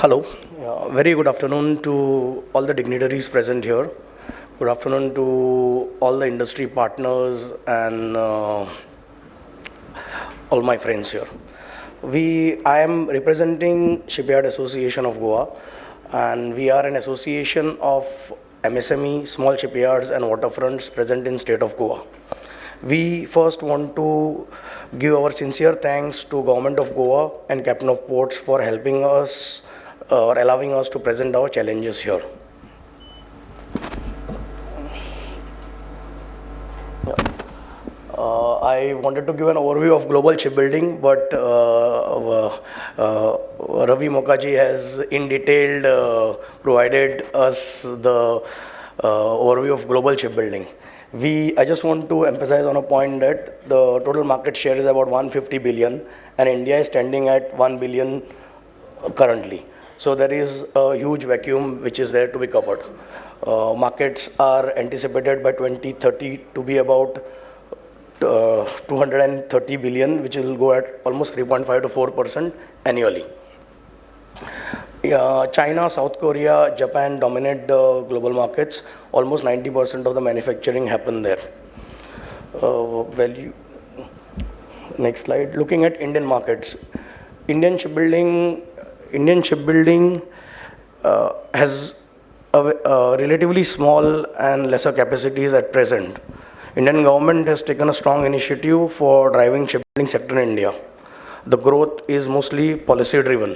Hello. Very good afternoon to all the dignitaries present here. Good afternoon to all the industry partners and all my friends here. I am representing Shipyard Association of Goa, and we are an association of MSME, small shipyards and waterfronts present in state of Goa. We first want to give our sincere thanks to Government of Goa and Captain of Ports for helping us or allowing us to present our challenges here. I wanted to give an overview of global shipbuilding, but Ravi Mokaji has in detail provided us the overview of global shipbuilding. I just want to emphasize on a point that the total market share is about 150 billion and India is standing at 1 billion currently. So there is a huge vacuum which is there to be covered. Markets are anticipated by 2030 to be about 230 billion, which will go at almost 3.5 to 4% annually. China, South Korea, Japan dominate the global markets. Almost 90% of the manufacturing happen there. Next slide. Looking at Indian markets, Indian shipbuilding has a relatively small and lesser capacities at present. Indian government has taken a strong initiative for driving shipbuilding sector in India. The growth is mostly policy driven.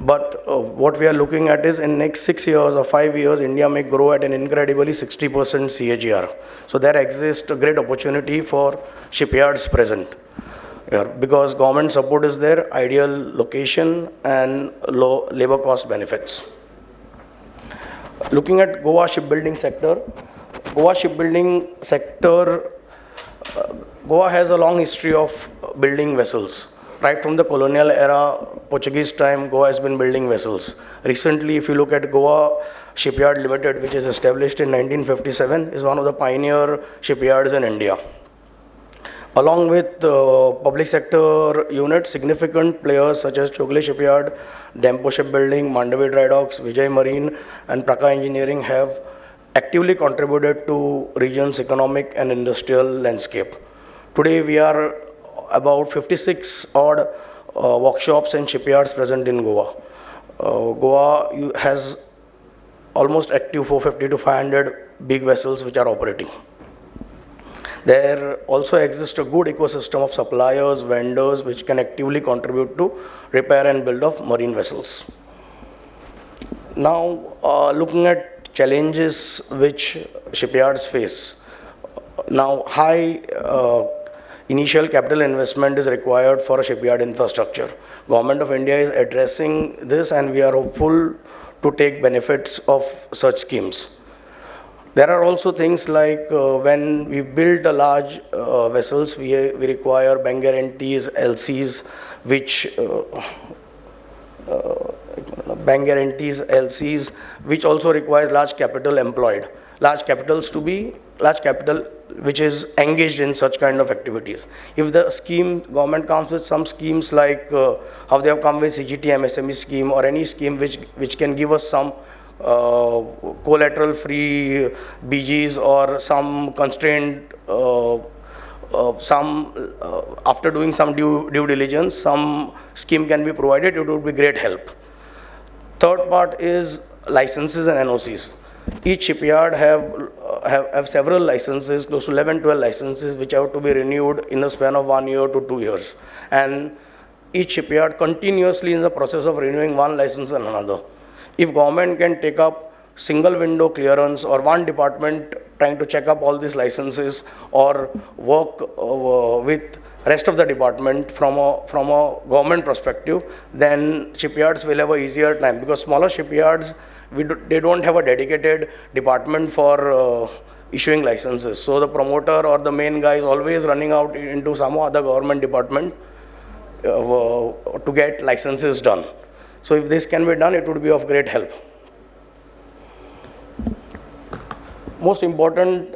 But what we are looking at is in next 6 years or 5 years, India may grow at an incredibly 60% CAGR. So there exists a great opportunity for shipyards present. Because government support is there, ideal location and low labor cost benefits. Looking at Goa shipbuilding sector, Goa has a long history of building vessels. Right from the colonial era, Portuguese time, Goa has been building vessels. Recently, if you look at Goa Shipyard Limited, which is established in 1957, is one of the pioneer shipyards in India. Along with public sector units, significant players such as Chogle Shipyard, Dempo Shipbuilding, Mandavi Dry Docks, Vijay Marine, and Praka Engineering have actively contributed to region's economic and industrial landscape. Today, we are about 56 odd workshops and shipyards present in Goa. Goa has almost active 450 to 500 big vessels which are operating. There also exists a good ecosystem of suppliers, vendors, which can actively contribute to repair and build of marine vessels. Now, looking at challenges which shipyards face. Now, high initial capital investment is required for a shipyard infrastructure. Government of India is addressing this and we are hopeful to take benefits of such schemes. There are also things like when we build a large vessels, we require bank guarantees, LCs, which also requires large capital employed. Large capital which is engaged in such kind of activities. If the government comes with some schemes like how they have come with CGT MSME scheme or any scheme which can give us some collateral free BGs or some constraint, after doing some due diligence, some scheme can be provided, it would be great help. Third part is licenses and NOCs. Each shipyard have several licenses, close to 11-12 licenses, which have to be renewed in the span of 1 year to 2 years. And each shipyard continuously in the process of renewing one license and another. If government can take up single window clearance or one department trying to check up all these licenses or work with rest of the department from a government perspective, then shipyards will have a easier time, because smaller shipyards, they don't have a dedicated department for issuing licenses. So the promoter or the main guy is always running out into some other government department to get licenses done. So if this can be done, it would be of great help. Most important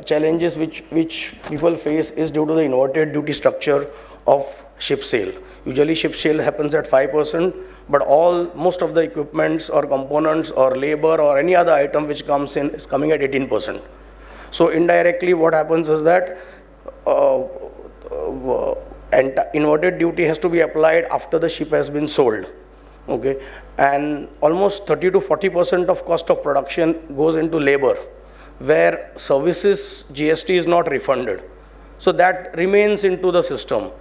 challenges which people face is due to the inverted duty structure of ship sale. Usually ship sale happens at 5%, but most of the equipments or components or labor or any other item which comes in is coming at 18%. So indirectly what happens is that and inverted duty has to be applied after the ship has been sold. Okay, and almost 30 to 40% of cost of production goes into labor, where services GST is not refunded. So that remains into the system.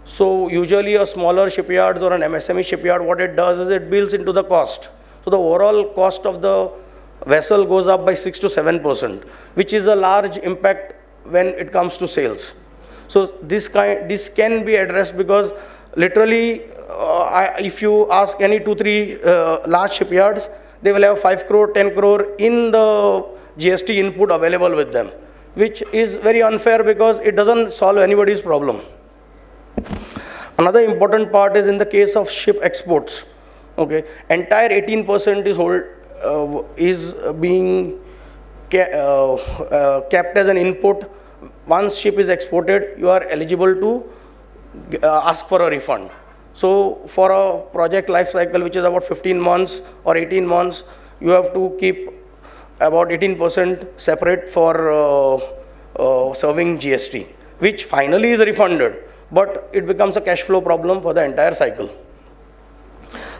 So usually a smaller shipyards or an MSME shipyard, what it does is it builds into the cost. So the overall cost of the vessel goes up by 6 to 7%, which is a large impact when it comes to sales. So this can be addressed, because literally if you ask any 2-3 large shipyards, they will have 5 crore, 10 crore in the GST input available with them, which is very unfair because it doesn't solve anybody's problem. Another important part is in the case of ship exports. Okay, entire 18% is being kept as an input. Once ship is exported, you are eligible to ask for a refund. So for a project life cycle which is about 15 months or 18 months, you have to keep about 18% separate for serving GST, which finally is refunded, but it becomes a cash flow problem for the entire cycle.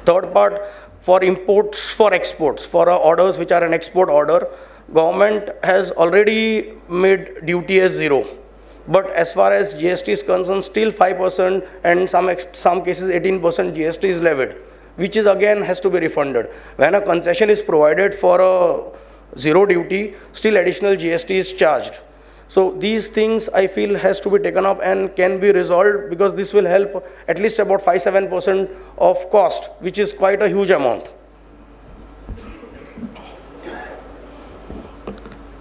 Third part, for imports, for exports, for orders which are an export order, government has already made duty as 0. But as far as GST is concerned, still 5% and some cases 18% GST is levied, which is again has to be refunded. When a concession is provided for a 0 duty, still additional GST is charged. So these things I feel has to be taken up and can be resolved, because this will help at least about 5-7% of cost, which is quite a huge amount.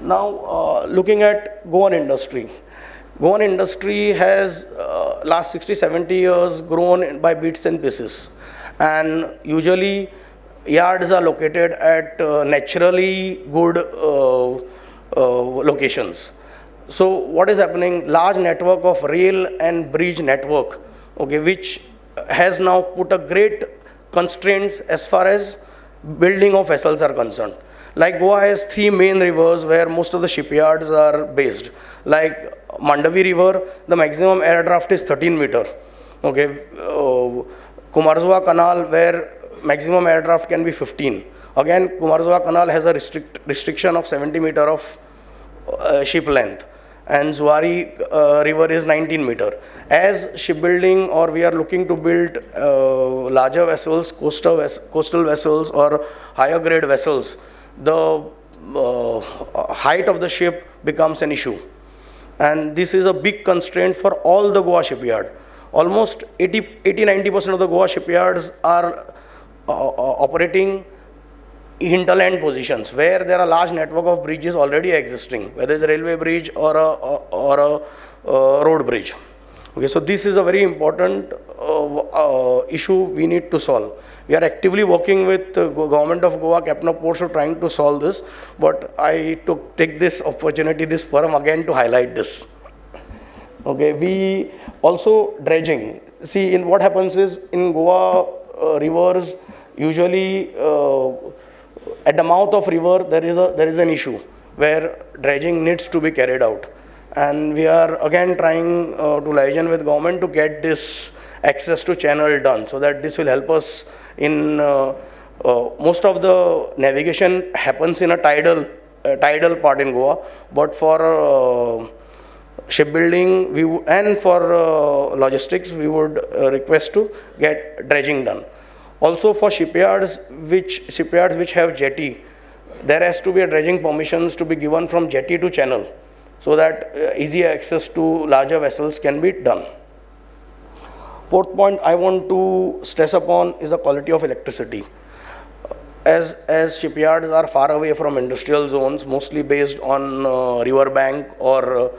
Now looking at Goan industry. Goan industry has last 60-70 years grown by bits and pieces, and usually yards are located at naturally good locations. So what is happening? Large network of rail and bridge network, okay, which has now put a great constraints as far as building of vessels are concerned. Like Goa has 3 main rivers where most of the shipyards are based. Like Mandavi River, the maximum air draft is 13 meter. Okay, Kumarzua Canal, where maximum air draft can be 15. Again, Kumarzua Canal has a restriction of 70 meter of ship length, and Zuari River is 19 meter. As shipbuilding, or we are looking to build larger vessels, coastal vessels or higher grade vessels, the height of the ship becomes an issue. And this is a big constraint for all the Goa shipyard. Almost 80-90% of the Goa shipyards are operating hinterland positions, where there are large network of bridges already existing, whether it's a railway bridge or a road bridge. Okay, so this is a very important issue we need to solve. We are actively working with the government of Goa, Captain of Ports, trying to solve this, but I take this opportunity, this forum again to highlight this. Okay, we also dredging. See, in what happens is in Goa rivers, usually at the mouth of river there is an issue where dredging needs to be carried out, and we are again trying to liaison with government to get this access to channel done, so that this will help us in most of the navigation happens in a tidal part in Goa, but for shipbuilding and for logistics we would request to get dredging done. Also for shipyards which have jetty, there has to be a dredging permissions to be given from jetty to channel, so that easy access to larger vessels can be done. Fourth point I want to stress upon is the quality of electricity. As shipyards are far away from industrial zones, mostly based on river bank or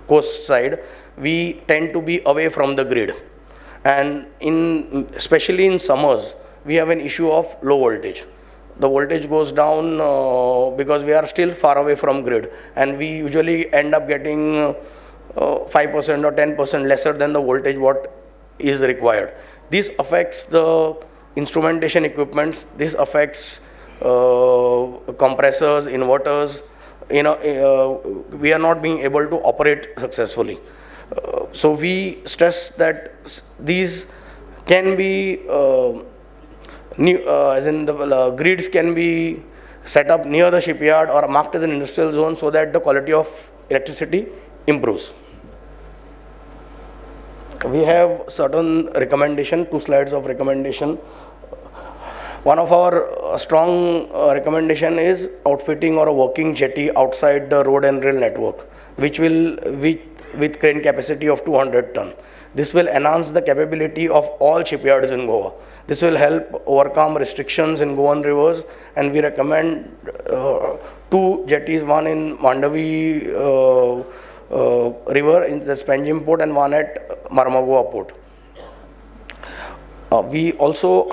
coast side, we tend to be away from the grid. And especially in summers, we have an issue of low voltage. The voltage goes down because we are still far away from grid, and we usually end up getting 5% or 10% lesser than the voltage what is required. This affects the instrumentation equipments, this affects compressors, inverters. We are not being able to operate successfully. So we stress that these can be as in the grids can be set up near the shipyard or marked as an industrial zone so that the quality of electricity improves. We have certain recommendation, 2 slides of recommendation. One of our strong recommendation is outfitting or a working jetty outside the road and rail network, which will with crane capacity of 200 ton. This will enhance the capability of all shipyards in Goa. This will help overcome restrictions in Goan rivers, and we recommend 2 jetties, one in Mandavi river in the Spanjim port and one at Marmagua port. We also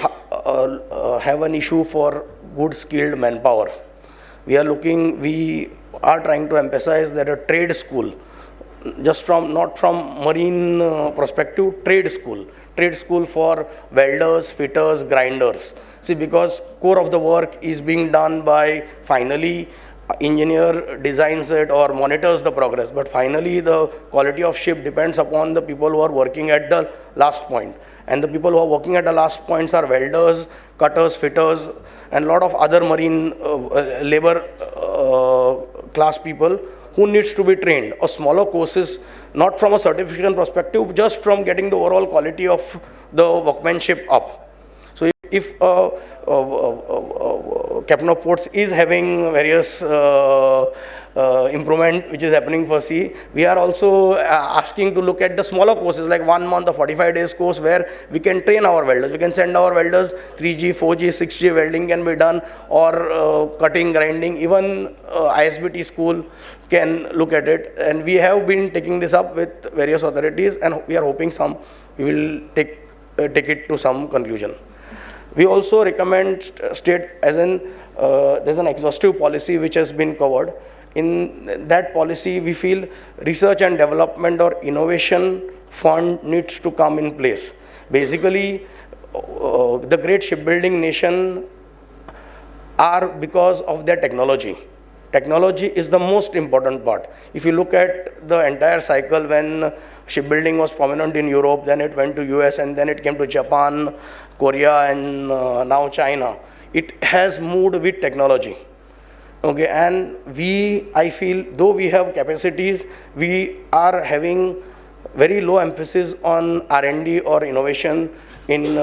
have an issue for good skilled manpower. We are trying to emphasize that a trade school, just from not from marine perspective, trade school for welders, fitters, grinders. See, because core of the work is being done by finally engineer designs it or monitors the progress, but finally the quality of ship depends upon the people who are working at the last point. And the people who are working at the last points are welders, cutters, fitters, and a lot of other marine labor class people who needs to be trained. Or smaller courses, not from a certification perspective, just from getting the overall quality of the workmanship up. So if Captain of Ports is having various improvement which is happening for sea, we are also asking to look at the smaller courses like 1 month or 45 days course where we can train our welders. We can send our welders 3G, 4G, 6G welding can be done, or cutting, grinding, even ISBT school can look at it. And we have been taking this up with various authorities, and we are hoping we will take it to some conclusion. We also recommend state as in there's an exhaustive policy which has been covered. In that policy, we feel research and development or innovation fund needs to come in place. Basically, the great shipbuilding nation are because of their technology. Technology is the most important part. If you look at the entire cycle, when shipbuilding was prominent in Europe, then it went to US, and then it came to Japan, Korea, and now China. It has moved with technology. Okay, and I feel, though we have capacities, we are having very low emphasis on R&D or innovation in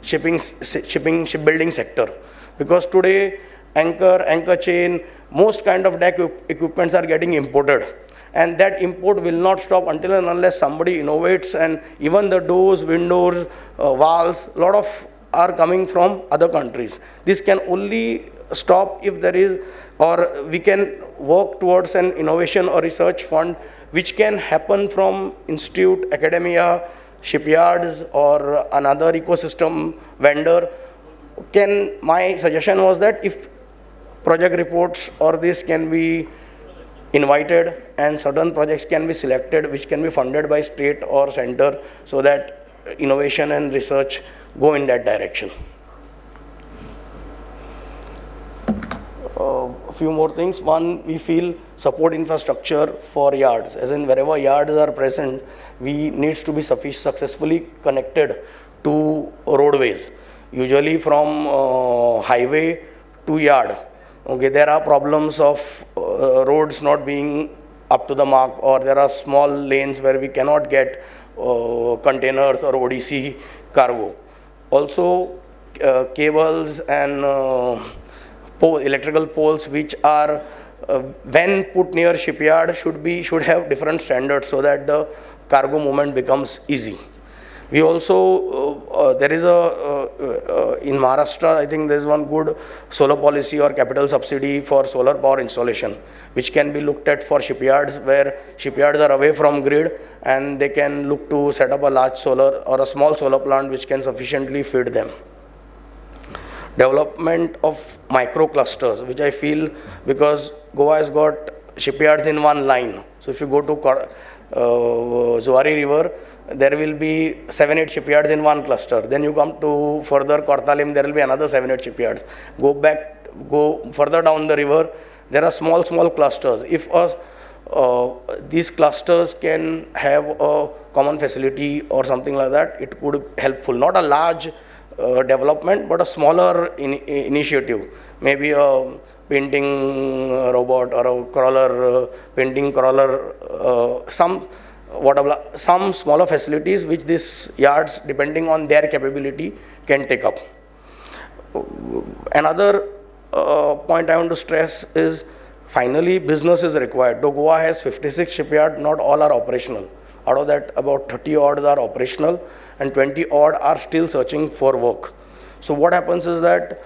shipbuilding sector. Because today, anchor chain, most kind of deck equipments are getting imported. And that import will not stop until and unless somebody innovates, and even the doors, windows, valves, a lot of are coming from other countries. This can only stop if there is, or we can work towards an innovation or research fund which can happen from institute, academia, shipyards, or another ecosystem vendor. My suggestion was that if project reports or this can be invited, and certain projects can be selected which can be funded by state or center, so that innovation and research go in that direction. A few more things. One, we feel support infrastructure for yards, as in wherever yards are present, we needs to be successfully connected to roadways. Usually from highway to yard, okay, there are problems of roads not being up to the mark, or there are small lanes where we cannot get containers or ODC cargo. Also, cables and electrical poles which are when put near shipyard should have different standards so that the cargo movement becomes easy. We also there is in Maharashtra, I think there is one good solar policy or capital subsidy for solar power installation, which can be looked at for shipyards, where shipyards are away from grid and they can look to set up a large solar or a small solar plant which can sufficiently feed them. Development of micro clusters, which I feel, because Goa has got shipyards in one line. So if you go to Zuari River, there will be 7-8 shipyards in one cluster. Then you come to further Kortalim, there will be another 7-8 shipyards. Go further down the river, there are small clusters. If these clusters can have a common facility or something like that, it could be helpful. Not a large development, but a smaller initiative. Maybe a painting robot or a crawler, painting crawler, some smaller facilities which these yards, depending on their capability, can take up. Another point I want to stress is, finally, business is required. Though Goa has 56 shipyards, not all are operational. Out of that, about 30 odd are operational and 20 odd are still searching for work. So what happens is that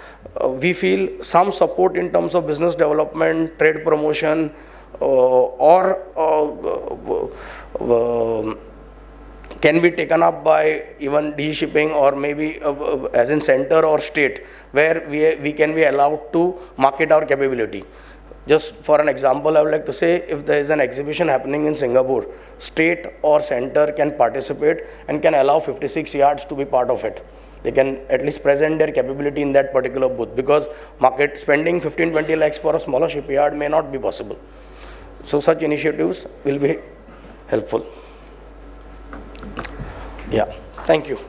we feel some support in terms of business development, trade promotion, or can be taken up by even de-shipping, or maybe as in center or state, where we can be allowed to market our capability. Just for an example, I would like to say, if there is an exhibition happening in Singapore, state or center can participate and can allow 56 yards to be part of it. They can at least present their capability in that particular booth, because market spending 15-20 lakhs for a smaller shipyard may not be possible. So such initiatives will be helpful. Yeah, thank you.